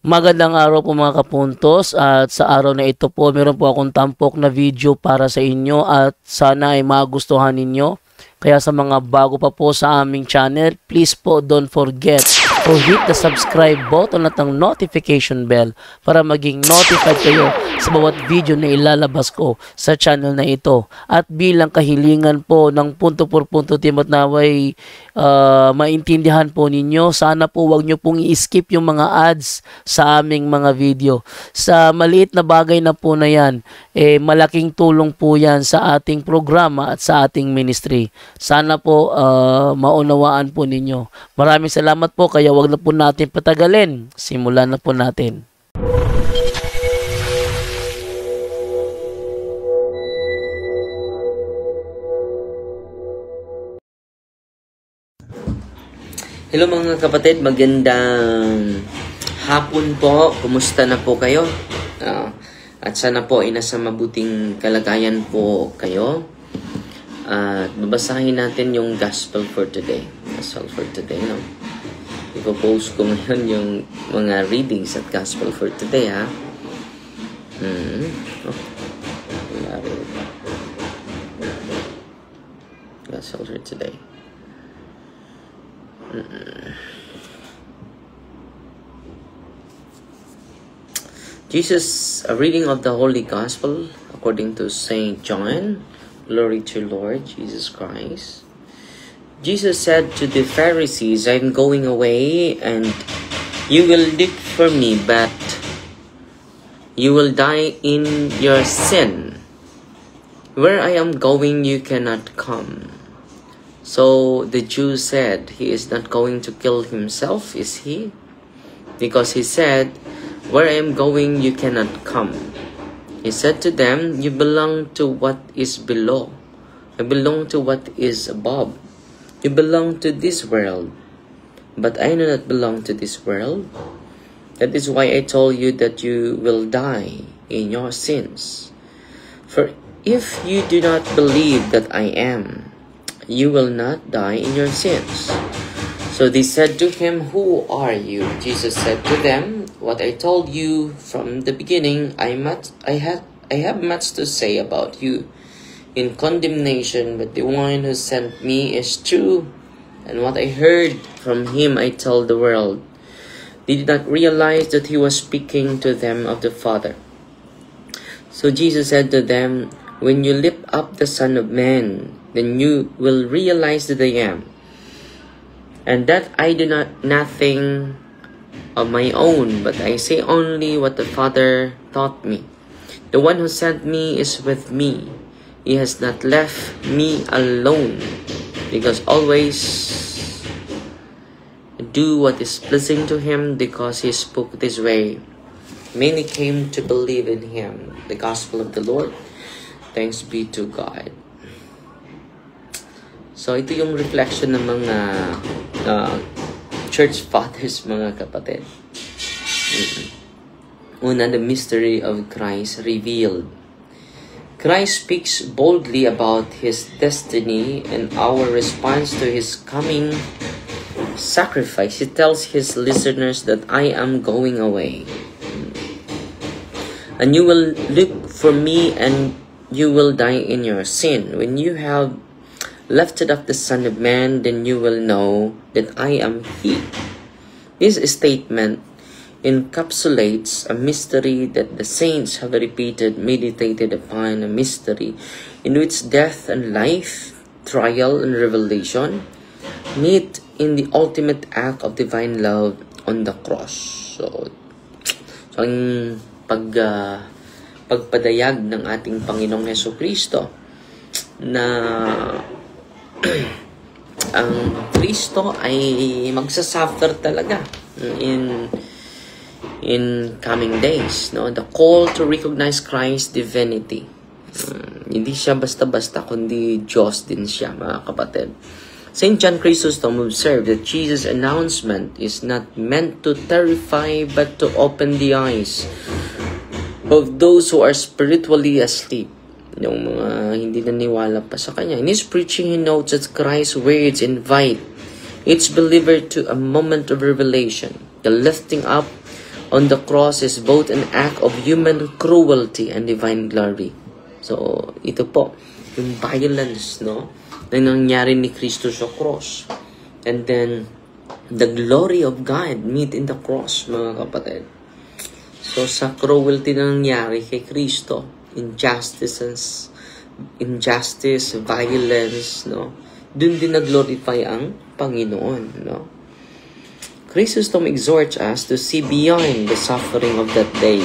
Magandang araw po mga kapuntos, at sa araw na ito po meron po akong tampok na video para sa inyo at sana ay magustuhan ninyo. Kaya sa mga bago pa po sa aming channel, please po don't forget to hit the subscribe button at ang notification bell para maging notified kayo sa bawat video na ilalabas ko sa channel na ito. At bilang kahilingan po ng punto por punto team at naway maintindihan po ninyo, sana po wag nyo pong i-skip yung mga ads sa aming mga video. Sa maliit na bagay na po na yan, malaking tulong po yan sa ating programa at sa ating ministry. Sana po maunawaan po ninyo. Maraming salamat po, kaya wag na po natin patagalin. Simulan na po natin. Hello mga kapatid, magandang hapon po. Kumusta na po kayo? At sana po ay nasa mabuting kalagayan po kayo. At babasahin natin yung gospel for today. Gospel for today, no? Ipo-post ko ngayon yung mga readings at gospel for today, ha? Gospel for today. Jesus, a reading of the Holy Gospel according to Saint John. Glory to Lord Jesus Christ. Jesus said to the Pharisees, "I'm going away and you will look for me, but you will die in your sin. Where I am going, you cannot come." So the Jews said, "He is not going to kill himself, is he? Because he said, 'Where I am going, you cannot come.'" He said to them, "You belong to what is below. I belong to what is above. You belong to this world, but I do not belong to this world. That is why I told you that you will die in your sins. For if you do not believe that I am, you will not die in your sins." So they said to him, "Who are you?" Jesus said to them, "What I told you from the beginning, I have much to say about you in condemnation, but the one who sent me is true, and what I heard from him I told the world." They did not realize that he was speaking to them of the Father. So Jesus said to them, "When you lift up the Son of Man, then you will realize that I am, and that I do nothing of my own, but I say only what the Father taught me. The one who sent me is with me. He has not left me alone, because always do what is pleasing to him, because he spoke this way. Many came to believe in him." The gospel of the Lord. Thanks be to God. So ito yung reflection ng mga church fathers, mga kapatid. Una, the mystery of Christ revealed. Christ speaks boldly about his destiny and our response to his coming sacrifice. He tells his listeners that I am going away. "And you will look for me and you will die in your sin. When you have lifted up the Son of Man, then you will know that I am He." This statement encapsulates a mystery that the saints have meditated upon, a mystery in which death and life, trial and revelation meet in the ultimate act of divine love on the cross. So ang pagpadayag ng ating Panginoong Jesucristo na ang Kristo ay magsasuffer talaga in coming days, no? The call to recognize Christ's divinity. Hindi siya basta-basta, kundi Diyos din siya, mga kapatid. St. John Chrysostom observed that Jesus' announcement is not meant to terrify but to open the eyes of those who are spiritually asleep. Yung mga hindi naniwala pa sa kanya. In his preaching, he notes that Christ's words invite each believer to a moment of revelation, the lifting up on the cross is both an act of human cruelty and divine glory. So, ito po, yung violence, no, na nangyari ni Kristo sa cross. And then, the glory of God meet in the cross, mga kapatid. So, sa cruelty na nangyari kay Kristo, injustice, violence, no, dun din na-glorify ang Panginoon, no. Chrysostom exhorts us to see beyond the suffering of that day,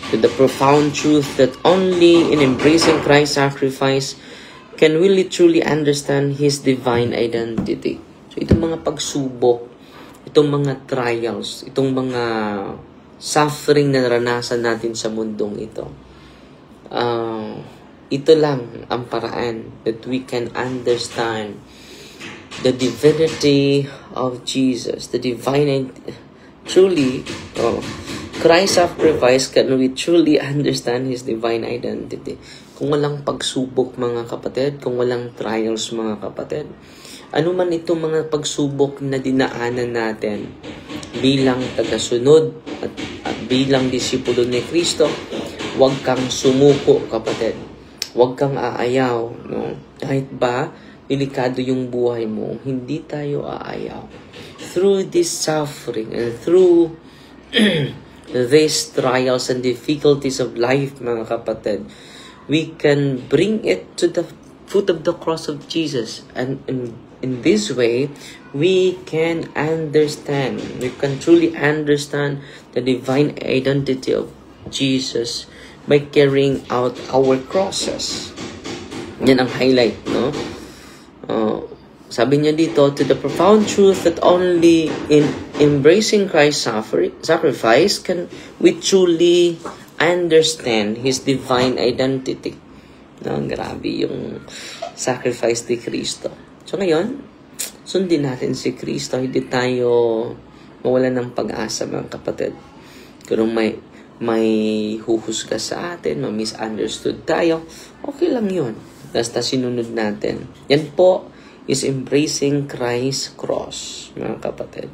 to the profound truth that only in embracing Christ's sacrifice can we truly understand His divine identity. So, itong mga pagsubok, itong mga trials, itong mga suffering na naranasan natin sa mundong ito, ito lang ang paraan that we can understand the divinity of Jesus, the divine, truly, Christ's sacrifice, can we truly understand His divine identity. Kung walang pagsubok, mga kapatid, kung walang trials, mga kapatid, ano man itong mga pagsubok na dinaanan natin bilang tagasunod at bilang disipulo ni Kristo, huwag kang sumuko, kapatid. Huwag kang aayaw, no? Kahit ba delikado yung buhay mo, hindi tayo aayaw. Through this suffering and through these trials and difficulties of life, mga kapatid, we can bring it to the foot of the cross of Jesus. And in this way, we can truly understand the divine identity of Jesus by carrying out our crosses. Yan ang highlight, no? Sabi niya dito, to the profound truth that only in embracing Christ's sacrifice can we truly understand His divine identity. No, grabe yung sacrifice ni Kristo. So ngayon, sundin natin si Kristo. Hindi tayo mawalan ng pag-asa, mga kapatid. Kung may huhusga sa atin, misunderstood tayo, okay lang yun. Basta sinunod natin. Yan po is embracing Christ's cross, mga kapatid.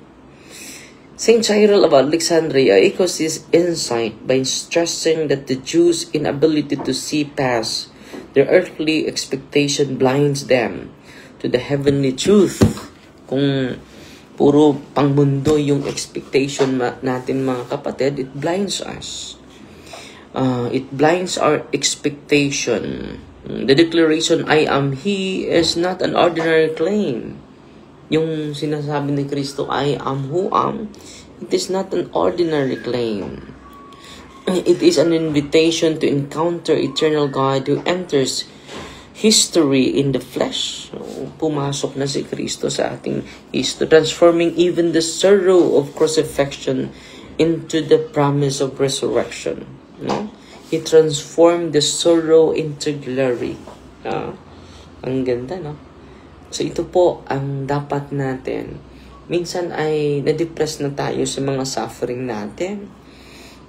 Saint Cyril of Alexandria echoes this insight by stressing that the Jews' inability to see past their earthly expectation blinds them to the heavenly truth. Kung puro pangmundo yung expectation natin, mga kapatid, it blinds us. It blinds our expectation. The declaration, I am He, is not an ordinary claim. Yung sinasabi ni Kristo, I am who am, it is not an ordinary claim. It is an invitation to encounter eternal God who enters history in the flesh. Pumasok na si Kristo sa ating history, transforming even the sorrow of crucifixion into the promise of resurrection. No? He transformed the sorrow into glory. Ang ganda, no? So ito po ang dapat natin. Minsan ay na-depress na tayo sa mga suffering natin.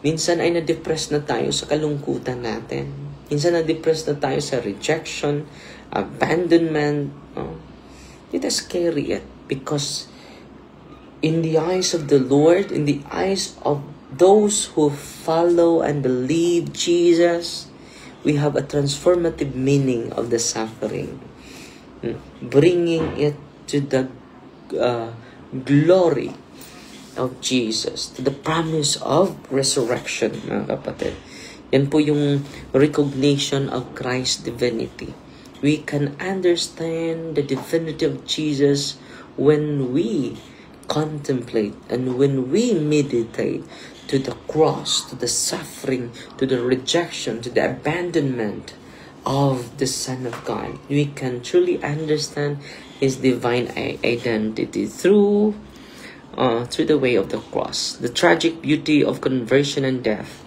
Minsan ay na-depress na tayo sa kalungkutan natin. Minsan na-depress na tayo sa rejection, abandonment. Let us carry it because in the eyes of the Lord, in the eyes of those who follow and believe Jesus, we have a transformative meaning of the suffering, bringing it to the glory of Jesus, to the promise of resurrection, mga kapatid. Yan po yung recognition of Christ's divinity. We can understand the divinity of Jesus when we contemplate and when we meditate to the cross, to the suffering, to the rejection, to the abandonment of the Son of God. We can truly understand His divine identity through the way of the cross. The tragic beauty of conversion and death.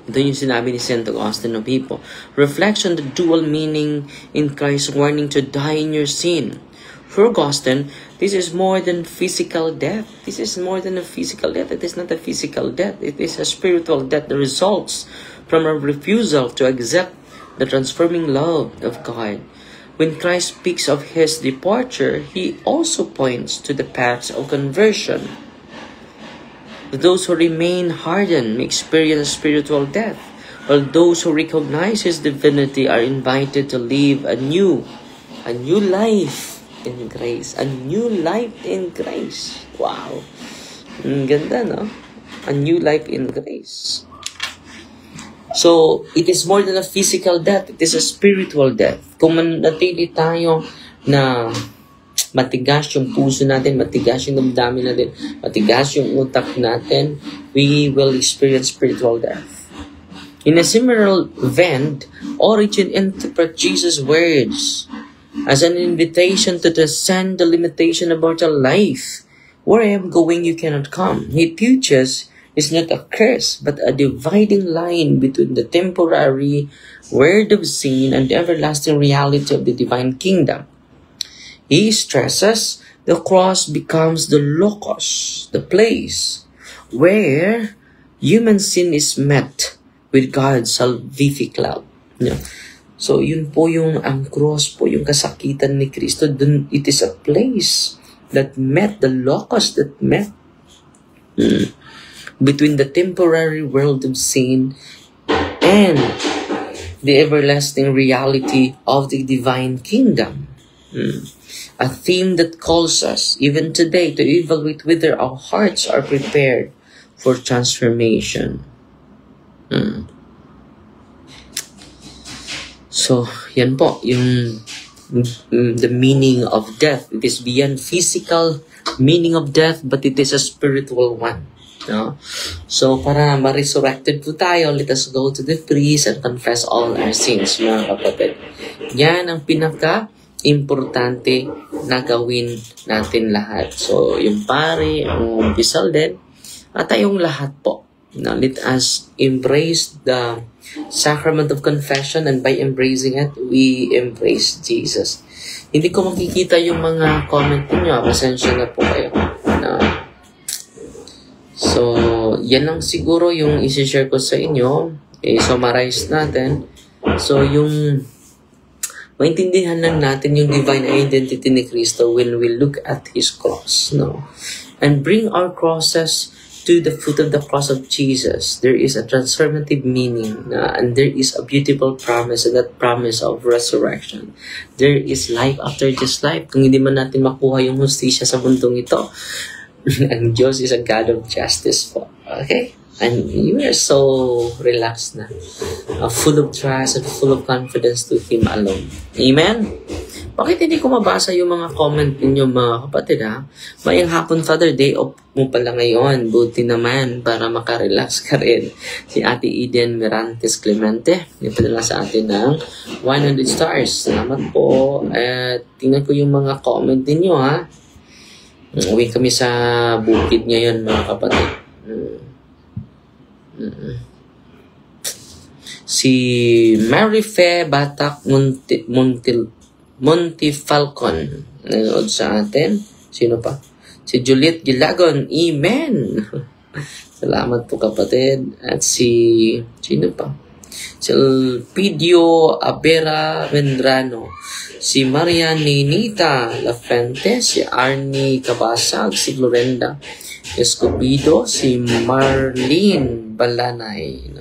Ito yung sinabi ni St. Augustine of Hippo. Reflects on the dual meaning in Christ's warning to die in your sin. For Augustine, this is more than physical death. This is more than a physical death. It is not a physical death. It is a spiritual death that results from a refusal to accept the transforming love of God. When Christ speaks of His departure, He also points to the paths of conversion. Those who remain hardened may experience spiritual death, while those who recognize His divinity are invited to live a new life in grace. A new life in grace. Wow. Ang ganda, no? A new life in grace. So, it is more than a physical death. It is a spiritual death. Kung manatili tayo na matigas yung puso natin, matigas yung damdamin natin, matigas yung utak natin, we will experience spiritual death. In a similar vein, Origen interprets Jesus' words as an invitation to transcend the limitation of mortal life. Where I am going, you cannot come. He teaches is not a curse, but a dividing line between the temporary word of sin and the everlasting reality of the divine kingdom. He stresses the cross becomes the locus, the place where human sin is met with God's salvific love. Yeah. So, yun po yung ang cross po, yung kasakitan ni Kristo. It is a place that met, the locus that met between the temporary world of sin and the everlasting reality of the divine kingdom. A theme that calls us, even today, to evaluate whether our hearts are prepared for transformation. So, yan po, yung the meaning of death. It is beyond physical meaning of death, but it is a spiritual one. No? So, para ma-resurrected po tayo, let us go to the priest and confess all our sins, mga kapatid. Yan ang pinaka-importante na gawin natin lahat. So, yung pare, ang umpisal din, at tayong lahat po. Now, let us embrace the sacrament of confession, and by embracing it, we embrace Jesus. Hindi ko makikita yung mga comment niyo. Pasensya na po kayo. So, yan lang siguro yung isi-share ko sa inyo. I-summarize natin. So, yung maintindihan lang natin yung divine identity ni Kristo when we look at His cross, no? And bring our crosses to the foot of the cross of Jesus. There is a transformative meaning, and there is a beautiful promise, and that promise of resurrection. There is life after this life. Kung hindi man natin makuha yung hustisya sa mundong ito, and Diyos is a God of justice po. Okay? And you are so relaxed na. Full of trust and full of confidence to Him alone. Amen? Bakit hindi ko mabasa yung mga comment ninyo, mga kapatid, ha? Mayang hapon, Father, day off mo pala ngayon. Buti naman para makarelax ka rin. Si Ate Eden Mirantes Clemente, ipadala sa atin ng 100 stars. Salamat po. At tingnan ko yung mga comment ninyo, ha? Uwi kami sa bukid ngayon, mga kapatid. Si Mary Fe Batak Montifalcon nanood sa atin. Sino pa? Si Juliet Gilagon. Amen! Salamat po, kapatid. At sino pa? Si Elpidio Abera Vendrano. Si Maria Ninita Lafente, si Arnie Cabasag, si Glorenda Escobido, si Marlene Balanay.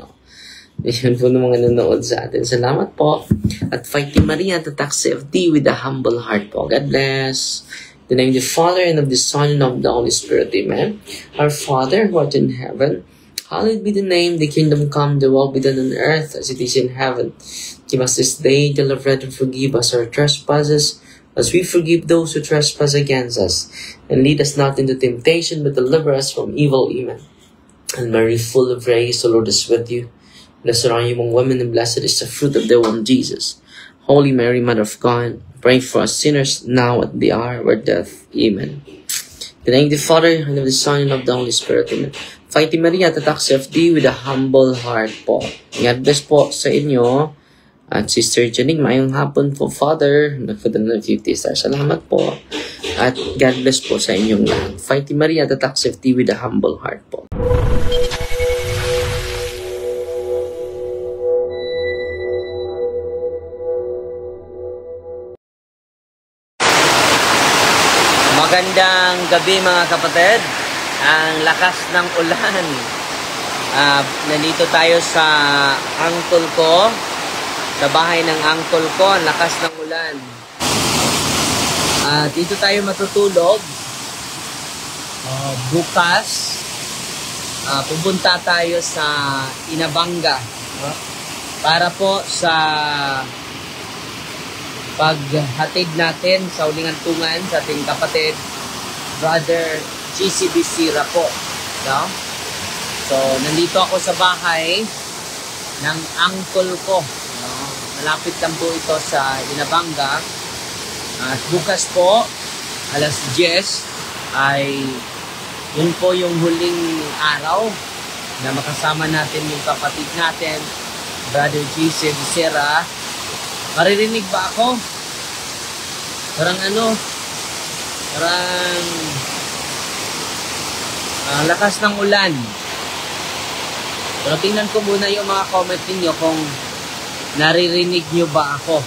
Yan po ng mga nanonood sa atin. Salamat po. At Fighting Maria to tax CFD with a humble heart po. God bless. In the name of the Father, and of the Son, and of the Holy Spirit. Amen. Our Father, who art in heaven, hallowed be the name, the kingdom come, the will be done on earth as it is in heaven. Give us this day daily bread, and forgive us our trespasses, as we forgive those who trespass against us. And lead us not into temptation, but deliver us from evil. Amen. And Mary, full of grace, the Lord is with you. Blessed are you among women, and blessed is the fruit of the womb, Jesus. Holy Mary, Mother of God, pray for us sinners, now at the hour of our death. Amen. In the name of the Father, and of the Son, and of the Holy Spirit. Amen. Fighting Maria, tatak CFD with a humble heart po. God bless po sa inyo. At Sister Janine, mayong hapon po, Father. Nagpadala ng 50 stars. Salamat po. At God bless po sa inyong lahat. Fighting Maria, tatak CFD with a humble heart po. Magandang gabi, mga kapatid. Ang lakas ng ulan. Nandito tayo sa uncle ko. Sa bahay ng uncle ko. Ang lakas ng ulan. Dito tayo matutulog. Bukas, pupunta tayo sa Inabanga. Para po sa paghatid natin sa uling antungan sa ating kapatid, Brother GCB Sira po. No? So, nandito ako sa bahay ng uncle ko. No? Malapit lang po ito sa Inabanga. At bukas po, alas 10, ay yun po yung huling araw na makasama natin yung kapatid natin, Brother GCB Sira. Maririnig ba ako? Parang lakas ng ulan. Pero tingnan ko muna yung mga comment ninyo kung naririnig nyo ba ako.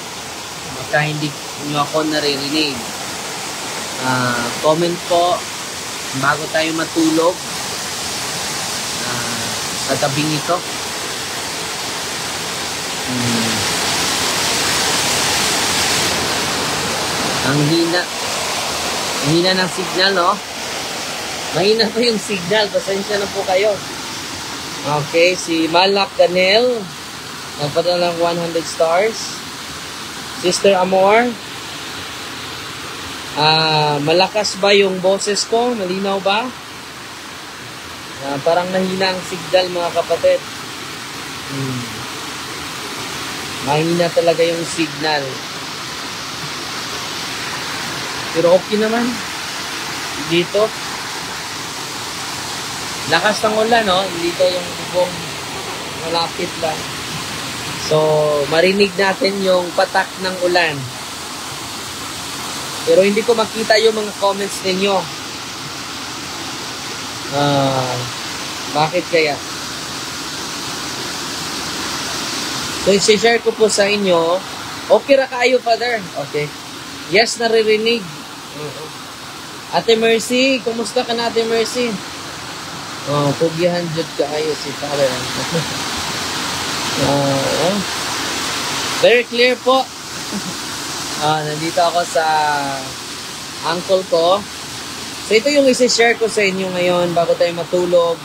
Baka hindi nyo ako naririnig. Comment po bago tayo matulog sa gabing ito. Ang hina ng signal, no? Mahina pa yung signal. Pasensya na po kayo. Okay, si Malak Daniel, nagpadala ng 100 stars. Sister Amor, malakas ba yung boses ko? Malinaw ba? Parang nahina ang signal, mga kapatid. Mahina talaga yung signal. Pero okay naman. Dito. Lakas ng ulan, no? Dito yung bubong malapit lang. So, marinig natin yung patak ng ulan. Pero hindi ko makita yung mga comments ninyo. Bakit kaya? So, i-share ko po sa inyo. Okay ra kayo, Father? Okay. Yes, naririnig. Ate Mercy, kumusta ka na, Ate Mercy? Pugyahan dyan kayo si Father. Very clear po. Nandito ako sa uncle ko. So ito yung isi-share ko sa inyo ngayon bago tayo matulog.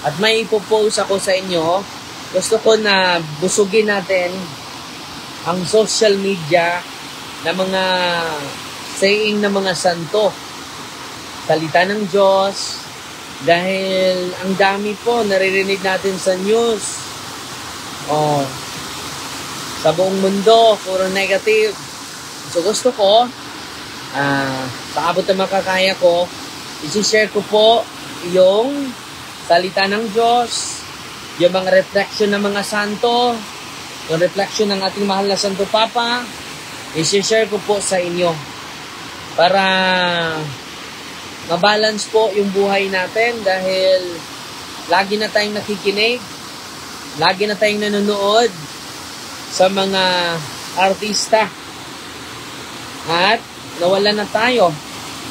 At may ipopost ako sa inyo. Gusto ko na busugin natin ang social media na mga saying ng mga santo. Salita ng Diyos. Dahil ang dami po naririnig natin sa news. Sa buong mundo, puro negative. So gusto ko, sa abot na makakaya ko, isi-share ko po yung salita ng Diyos, yung mga reflection ng mga santo, yung reflection ng ating mahal na Santo Papa, isi-share ko po sa inyo. Para mabalance po yung buhay natin dahil lagi na tayong nakikinig, lagi na tayong nanonood sa mga artista at nawala na tayo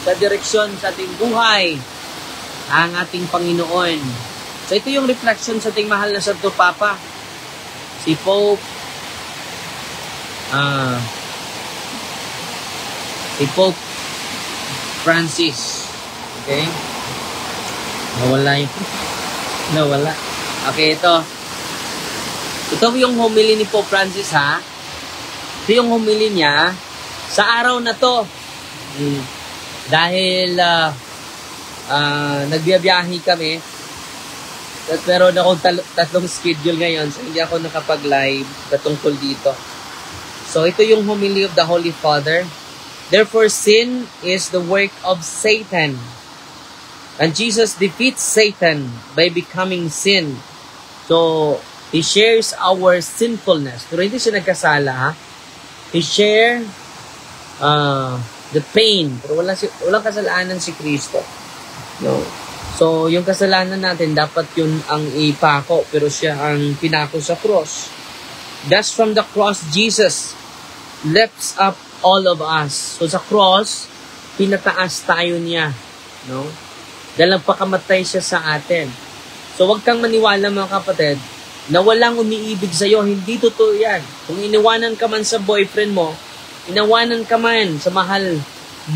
sa direksyon sa ating buhay ang ating Panginoon. So ito yung reflection sa ating mahal na Santo Papa, si Pope Francis. Okay? Nawala. Okay, ito. Ito yung homily ni Pope Francis, ha? Ito yung homily niya sa araw na to. Dahil nagbiyabiyahe kami. Pero akong tatlong schedule ngayon, so hindi ako nakapag-live patungkol dito. So ito yung homily of the Holy Father. Therefore, sin is the work of Satan. And Jesus defeats Satan by becoming sin. So, He shares our sinfulness. Pero hindi siya nagkasala, ha? He share the pain. Pero walang kasalanan si Kristo. No? So, yung kasalanan natin, dapat yun ang ipako. Pero siya ang pinako sa cross. Thus, from the cross, Jesus lifts up all of us. So, sa cross, pinataas tayo niya. No? dahil nagpakamatay siya sa atin. So wag kang maniwala mga kapatid na walang umiibig sa'yo. Hindi totoo yan. Kung iniwanan ka man sa boyfriend mo, iniwanan ka man sa mahal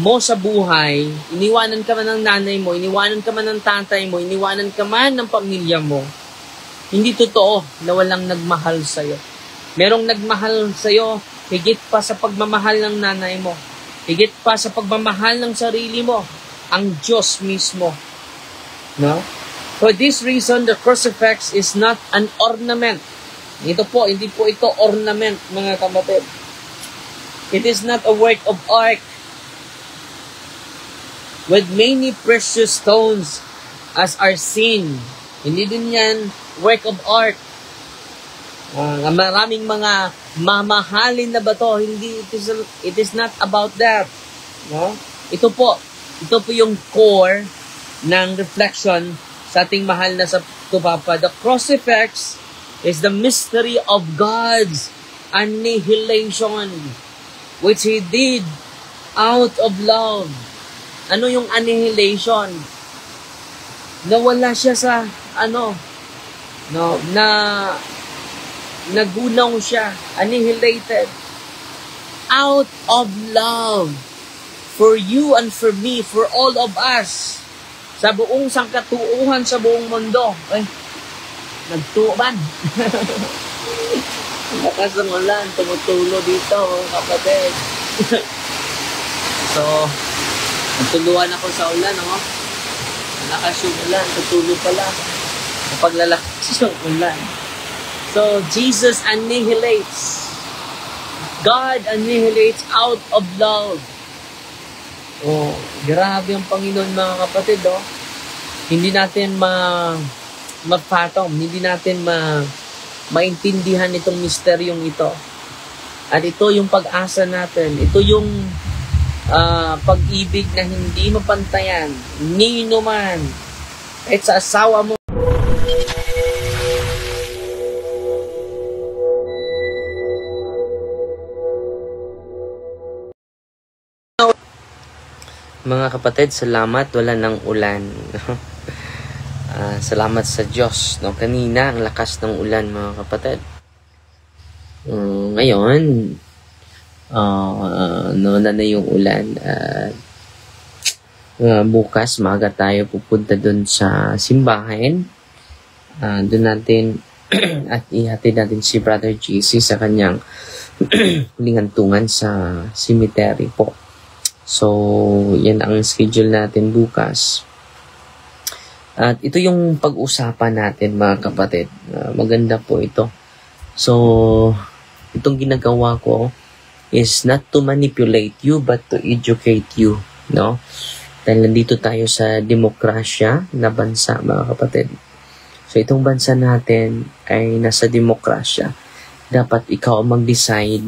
mo sa buhay, iniwanan ka man ng nanay mo, iniwanan ka man ng tatay mo, iniwanan ka man ng pamilya mo, hindi totoo na walang nagmahal sa'yo. Merong nagmahal sa'yo higit pa sa pagmamahal ng nanay mo, higit pa sa pagmamahal ng sarili mo, ang Diyos mismo. No? For this reason, the crucifix is not an ornament. Ito po, hindi po ito ornament, mga kapatid. It is not a work of art with many precious stones as are seen. Hindi din yan work of art. Maraming mga mamahalin na bato. Hindi, it is not about that. No? Ito po yung core ng reflection sa ating mahal na sa Papa. The crucifix is the mystery of God's annihilation, which He did out of love. Ano yung annihilation? Nawala siya sa nagunaw siya, annihilated out of love for you and for me, for all of us, sa buong sangkatuuhan sa buong mundo. Ay, nagtuban. Lakas ng ulan, tumutulo dito, kapatid. So, nagtuluan ako sa ulan, oh. Lakas yung ulan, tutulo pala. Kapag lalakas yung ulan. So, Jesus annihilates. God annihilates out of love. Oh, grabe ang Panginoon, mga kapatid, oh. Hindi natin ma-fathom, hindi natin maintindihan itong misteryong ito. At ito yung pag-asa natin. Ito yung pag-ibig na hindi mapantayan, nino man, kahit sa asawa mo. Mga kapatid, salamat, wala ng ulan. Salamat sa Diyos. No? Kanina, ang lakas ng ulan, mga kapatid. Ngayon, na yung ulan. Bukas, maaga tayo pupunta dun sa simbahan. Doon natin at ihatid natin si Brother JC sa kanyang lingantungan sa cemetery po. So, yan ang schedule natin bukas. At ito yung pag-usapan natin, mga kapatid. Maganda po ito. So, itong ginagawa ko is not to manipulate you but to educate you, no? Dahil nandito tayo sa demokrasya na bansa, mga kapatid. So, itong bansa natin ay nasa demokrasya. Dapat ikaw ang mag-decide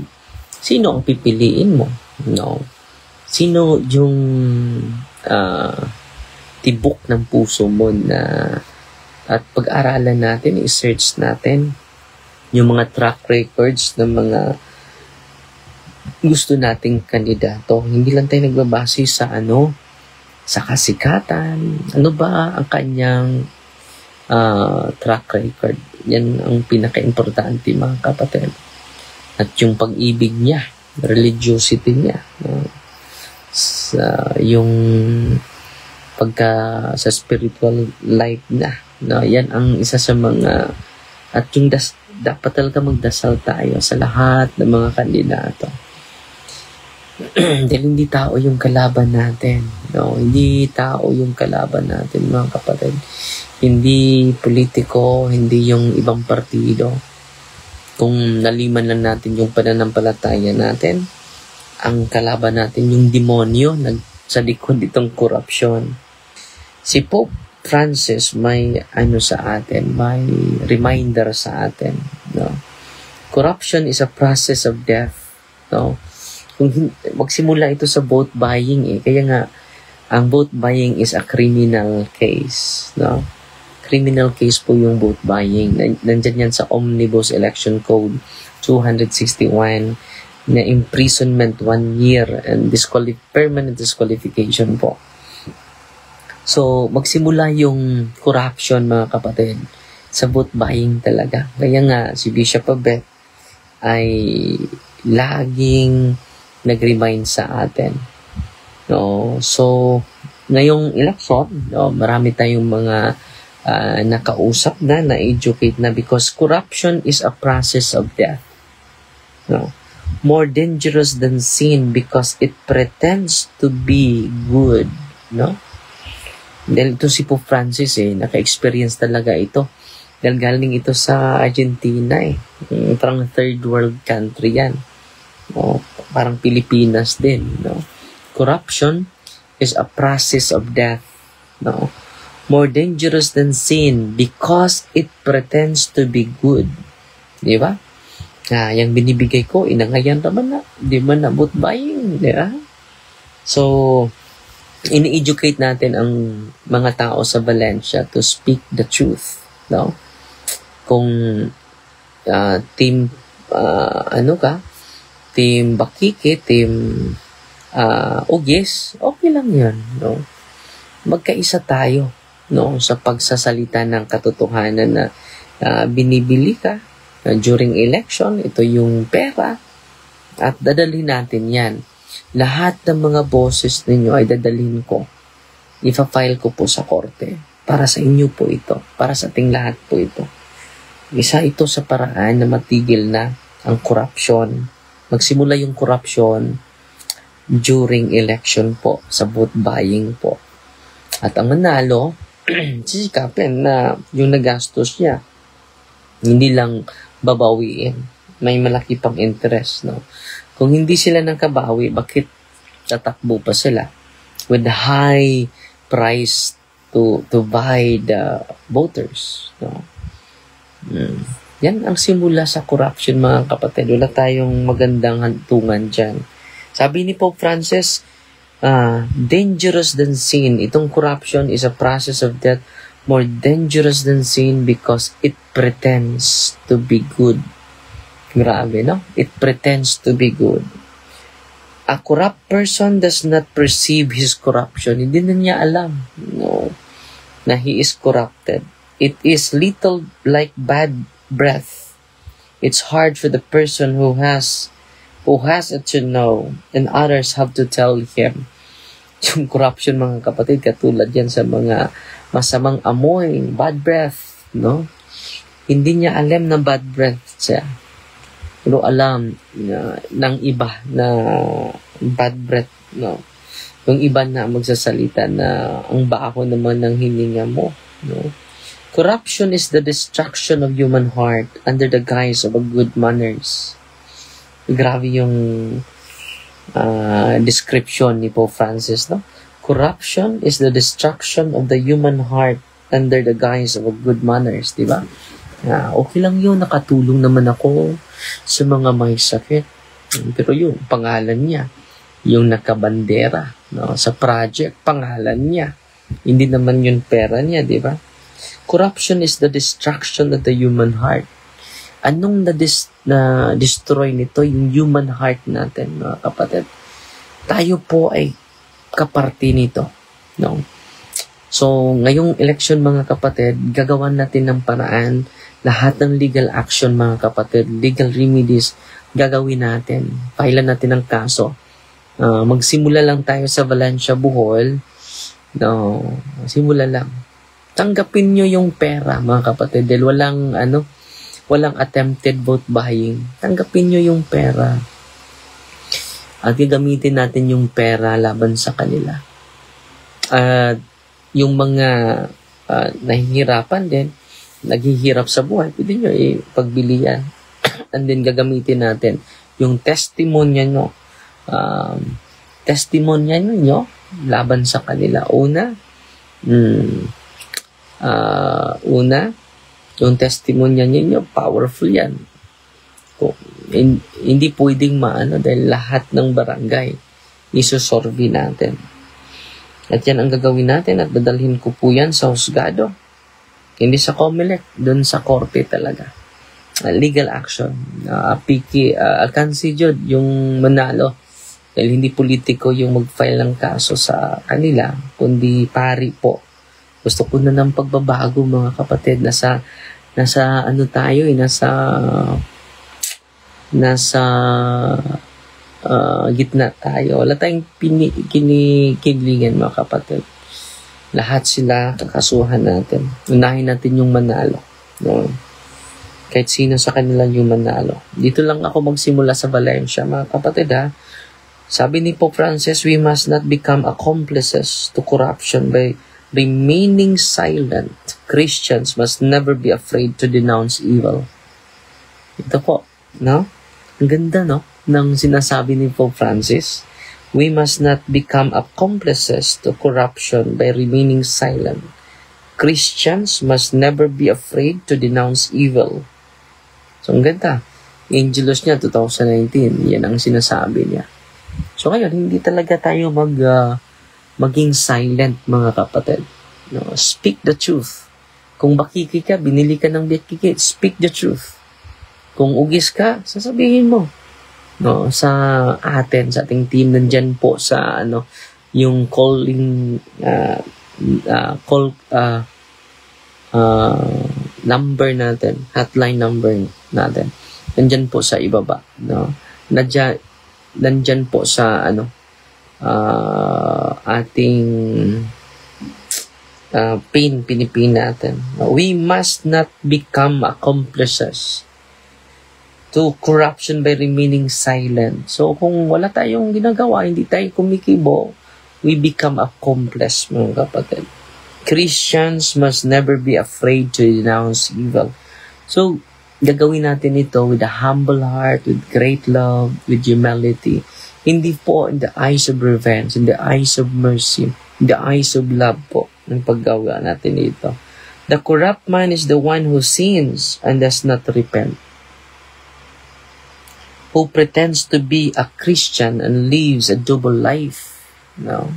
sino ang pipiliin mo, no? Sino yung tibok ng puso mo na at pag-aralan natin, i-search natin yung mga track records ng mga gusto nating kandidato. Hindi lang tayo nagbabase sa sa kasikatan. Ano ba ang kanyang track record? Yan ang pinaka-importante, mga kapatid. At yung pag-ibig niya, religiosity niya, yung pagka sa spiritual life na, no? Yan ang isa sa mga, at yung dapat talaga magdasal tayo sa lahat ng mga kandidato. Dahil hindi tao yung kalaban natin, no? Hindi tao yung kalaban natin, mga kapatid. Hindi politiko, hindi yung ibang partido. Kung naliman lang natin yung pananampalataya natin, ang kalaban natin yung demonyo sa likod itong korupsyon. Si Pope Francis may sa atin, may reminder sa atin, no? Corruption is a process of death, no? Kung magsimula ito sa vote buying, kaya nga ang vote buying is a criminal case, no? Criminal case po yung vote buying. Nandyan yan sa Omnibus Election Code 261 na imprisonment 1 year and permanent disqualification po. So, magsimula yung corruption, mga kapatid, sa vote buying talaga. Kaya nga, si Bishop Abet ay laging nag-remind sa atin. No? So, ngayong election, no, marami tayong mga nakausap na-educate na because corruption is a process of death. No? More dangerous than sin because it pretends to be good. No? Dahil ito si Pope Francis naka-experience talaga ito. Dahil galing ito sa Argentina parang third world country yan. No? Parang Pilipinas din. No? Corruption is a process of death. No? More dangerous than sin because it pretends to be good. Di ba? Yung binibigay ko, inangayan naman na. Di man na vote buying. Di ba? So, ini-educate natin ang mga tao sa Valencia to speak the truth. No? Kung team team Bakike, team Ugis, okay lang yan. No? Magkaisa tayo, no, sa pagsasalita ng katotohanan na binibili ka during election, ito yung pera, at dadalhin natin yan. Lahat ng mga boses ninyo ay dadalhin ko. Ipa-file ko po sa korte. Para sa inyo po ito. Para sa ating lahat po ito. Isa ito sa paraan na matigil na ang corruption. Magsimula yung corruption during election po, sa vote buying po. At ang manalo, sisikapin na yung nagastos niya, hindi lang babawiin. May malaki pang interest, no? Kung hindi sila nakabawi, bakit tatakbo pa sila with high price to buy the voters, no? Yan ang simula sa corruption, mga kapatid. Wala tayong magandang hantungan dyan. Sabi ni Pope Francis, dangerous than sin. Itong corruption is a process of death, more dangerous than sin because it pretends to be good. Grabe, no? It pretends to be good. A corrupt person does not perceive his corruption. Hindi na niya alam, no, na he is corrupted. It is little like bad breath. It's hard for the person who has it to know, and others have to tell him. Yung corruption, mga kapatid, katulad yan sa mga masamang amoy, bad breath, no? Hindi niya alam na bad breath siya. Pero alam ng iba na bad breath, no? Yung iba na magsasalita na ang baho naman ng hininga mo, no? Corruption is the destruction of human heart under the guise of a good manners. Grabe yung description ni Pope Francis, no? Corruption is the destruction of the human heart under the guise of a good manners, di ba? Okay lang yun, nakatulong naman ako sa mga may sakit. Pero yung pangalan niya, yung nakabandera, no, sa project, pangalan niya. Hindi naman yun pera niya, di ba? Corruption is the destruction of the human heart. Anong na-destroy nito? Yung human heart natin, mga kapatid. Tayo po ay kaparte nito, no? So, ngayong election, mga kapatid, gagawan natin ng paraan. Lahat ng legal action, mga kapatid, legal remedies, gagawin natin. Pailan natin ang kaso. Magsimula lang tayo sa Valencia, Bohol. No, simula lang. Tanggapin nyo yung pera, mga kapatid. Dahil walang attempted vote buying. Tanggapin nyo yung pera. At gagamitin natin yung pera laban sa kanila. Yung mga nahihirapan din, naghihirap sa buhay, pwede nyo ipagbili yan. And then gagamitin natin yung testimonya nyo. Testimonya nyo laban sa kanila. Una, yung testimonya nyo, powerful yan. Hindi pwedeng dahil lahat ng barangay isusorbi natin. At yan ang gagawin natin at dadalhin ko po yan sa husgado. Hindi sa COMELEC, doon sa korte talaga. Legal action. Alcancillo, yung manalo. Dahil hindi politiko yung mag-file ng kaso sa kanila, kundi pari po. Gusto ko na ng pagbabago, mga kapatid. Nasa ano tayo nasa gitna tayo. Wala tayong kinikidlingan, mga kapatid. Lahat sila kakasuhan natin. Unahin natin yung manalo. No? Kahit sino sa kanila yung manalo. Dito lang ako magsimula sa Valencia, mga kapatid, ha. Sabi ni Pope Francis, we must not become accomplices to corruption by remaining silent. Christians must never be afraid to denounce evil. Ito po, no? Ang ganda, no? Ng sinasabi ni Pope Francis. We must not become accomplices to corruption by remaining silent. Christians must never be afraid to denounce evil. So, ang ganda. Angelus niya, 2019. Yan ang sinasabi niya. So, ngayon, hindi talaga tayo maging silent, mga kapatid. No? Speak the truth. Kung bakiki ka, binili ka ng bakiki, speak the truth. Kung ugis ka, sasabihin mo. No, sa ating team, nandyan po sa yung calling number natin, hotline number natin. Nandyan po sa ibaba, no. Nandyan po sa ating pinipin natin. We must not become accomplices to corruption by remaining silent. So, kung wala tayong ginagawa, hindi tayo kumikibo, we become accomplice, mga kapatid. Christians must never be afraid to denounce evil. So, gagawin natin ito with a humble heart, with great love, with humility. Hindi po in the eyes of revenge, in the eyes of mercy, in the eyes of love po, ng paggawa natin ito. The corrupt man is the one who sins and does not repent, who pretends to be a Christian and lives a double life. No?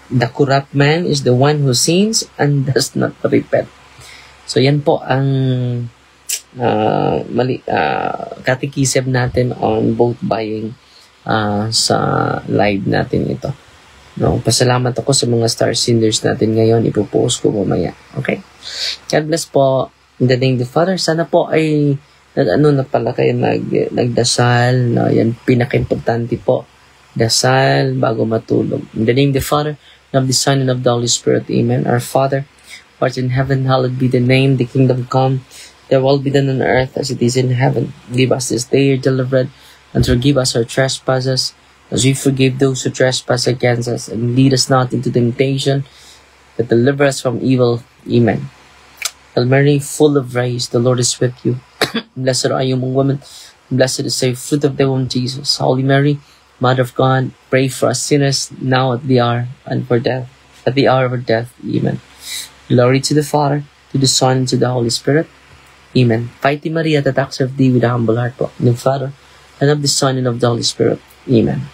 The corrupt man is the one who sins and does not repent. So, yan po ang catechism natin on both buying sa live natin ito. No? Pasalamat ako sa mga star senders natin ngayon. Ipopost ko mamaya. Okay? God bless po. In the name of the Father, sana po ay na pala kayo nagdasal, no? Yan pinaka-importante po. Dasal bago matulog. In the name of the Father, and of the Son, and of the Holy Spirit. Amen. Our Father, who art in heaven, hallowed be the name. The kingdom come, thy will be done on earth as it is in heaven. Give us this day our daily bread, and forgive us our trespasses, as we forgive those who trespass against us. And lead us not into temptation, but deliver us from evil. Amen. Hail Mary, full of grace, the Lord is with you. Blessed are you among women, blessed is the fruit of thy womb, Jesus. Holy Mary, Mother of God, pray for us sinners, now at the hour and for death, at the hour of our death. Amen. Glory to the Father, to the Son, and to the Holy Spirit. Amen. Fighty Maria, that acts of thee with a humble heart, in the Father, and of the Son, and of the Holy Spirit. Amen.